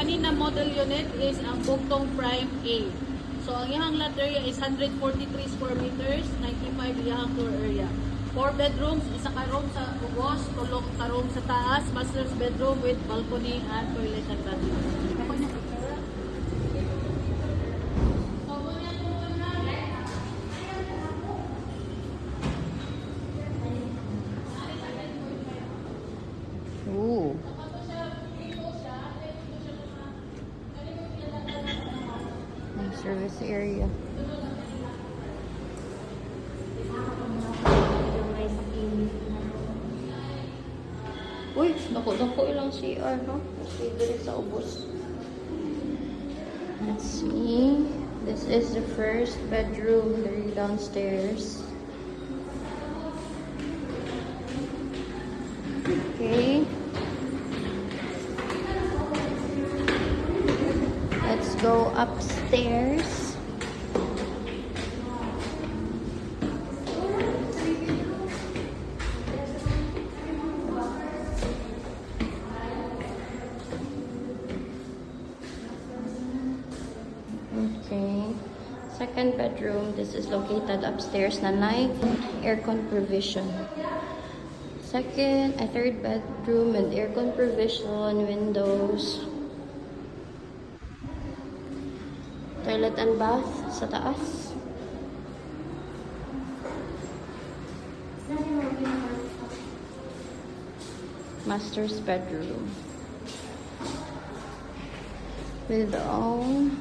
kanina model unit is ang Bugtong Prime A. So, ang iyang lot area is 143 square meters, 95 iyang floor area. 4 bedrooms, isa ka room sa ubos, tulog ka room sa taas, master's bedroom with balcony and toilet and bathroom. Ooh. Ang service area. Uy, dako-dako ilang CR, no? Kasi dito sa ubos. Let's see. This is the first bedroom. There downstairs. Okay. Let's go upstairs. Okay. Second bedroom. This is located upstairs. Nanay aircon provision. Third bedroom with aircon provision, windows, toilet and bath sa taas. Master's bedroom with own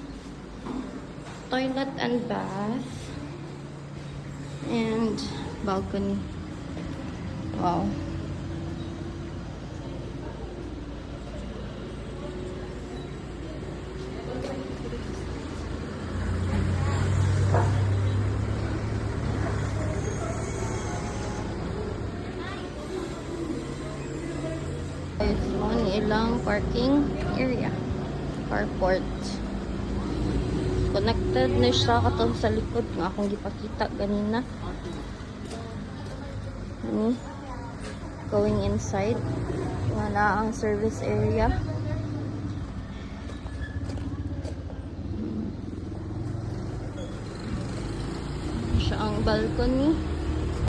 toilet and bath and balcony. Wow. It's on ilang parking area. Carport. Connected na siya katong sa likod nga akong gipakita ganina. Going inside. Wala ang service area. Siya ang balcony.